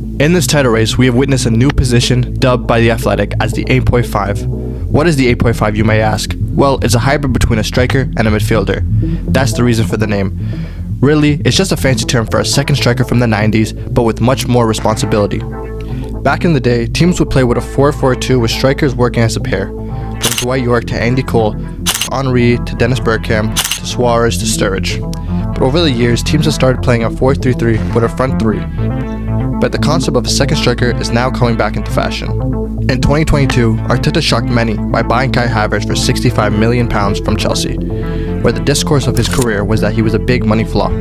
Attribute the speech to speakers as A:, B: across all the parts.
A: In this title race, we have witnessed a new position dubbed by The Athletic as the 8.5. What is the 8.5, you may ask? Well, it's a hybrid between a striker and a midfielder. That's the reason for the name. Really, it's just a fancy term for a second striker from the 90s, but with much more responsibility. Back in the day, teams would play with a 4-4-2 with strikers working as a pair. From Dwight York to Andy Cole, Henry to Dennis Bergkamp, to Suarez to Sturridge. But over the years, teams have started playing a 4-3-3 with a front three. But the concept of a second striker is now coming back into fashion. In 2022, Arteta shocked many by buying Khai Havertz for £65 million from Chelsea, where the discourse of his career was that he was a big money flop.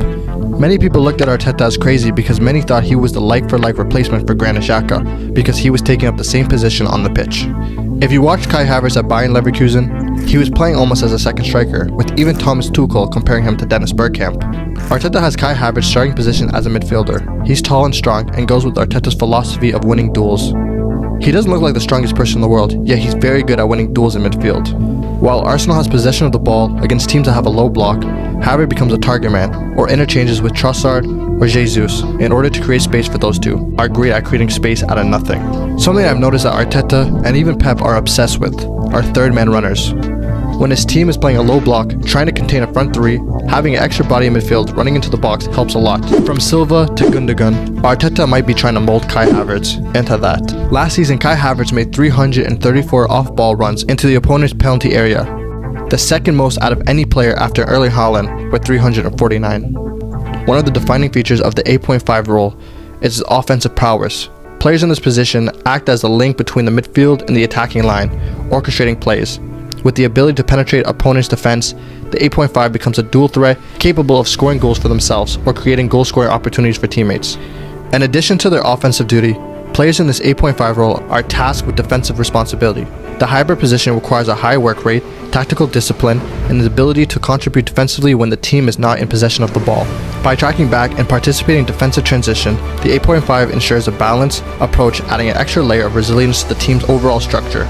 A: Many people looked at Arteta as crazy because many thought he was the like-for-like replacement for Granit Xhaka because he was taking up the same position on the pitch. If you watched Khai Havertz at Bayern Leverkusen, he was playing almost as a second striker, with even Thomas Tuchel comparing him to Dennis Bergkamp. Arteta has Khai Havertz starting position as a midfielder. He's tall and strong and goes with Arteta's philosophy of winning duels. He doesn't look like the strongest person in the world, yet he's very good at winning duels in midfield. While Arsenal has possession of the ball against teams that have a low block, Havertz becomes a target man, or interchanges with Trossard or Jesus in order to create space for those two, are great at creating space out of nothing. Something I've noticed that Arteta and even Pep are obsessed with are third man runners. When his team is playing a low block, trying to contain a front three, having an extra body in midfield running into the box helps a lot. From Silva to Gundogan, Arteta might be trying to mold Khai Havertz into that. Last season, Khai Havertz made 334 off-ball runs into the opponent's penalty area, the second most out of any player after Erling Haaland with 349. One of the defining features of the 8.5 role is his offensive prowess. Players in this position act as a link between the midfield and the attacking line, orchestrating plays. With the ability to penetrate opponents' defense, the 8.5 becomes a dual threat capable of scoring goals for themselves or creating goal-scoring opportunities for teammates. In addition to their offensive duty, players in this 8.5 role are tasked with defensive responsibility. The hybrid position requires a high work rate, tactical discipline, and the ability to contribute defensively when the team is not in possession of the ball. By tracking back and participating in defensive transition, the 8.5 ensures a balanced approach, adding an extra layer of resilience to the team's overall structure.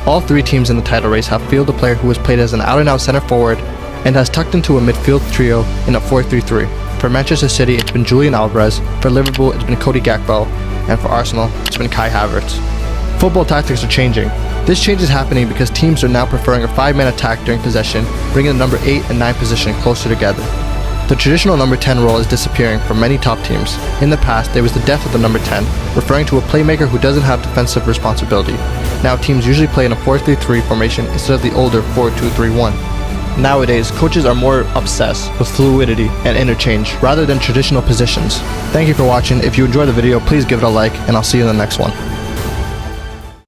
A: All three teams in the title race have fielded a player who has played as an out-and-out center forward and has tucked into a midfield trio in a 4-3-3. For Manchester City, it's been Julian Alvarez, for Liverpool, it's been Cody Gakpo, and for Arsenal, it's been Khai Havertz. Football tactics are changing. This change is happening because teams are now preferring a 5-man attack during possession, bringing the number 8 and 9 position closer together. The traditional number 10 role is disappearing for many top teams. In the past, there was the death of the number 10, referring to a playmaker who doesn't have defensive responsibility. Now teams usually play in a 4-3-3 formation instead of the older 4-2-3-1. Nowadays, coaches are more obsessed with fluidity and interchange rather than traditional positions. Thank you for watching. If you enjoyed the video, please give it a like, and I'll see you in the next one.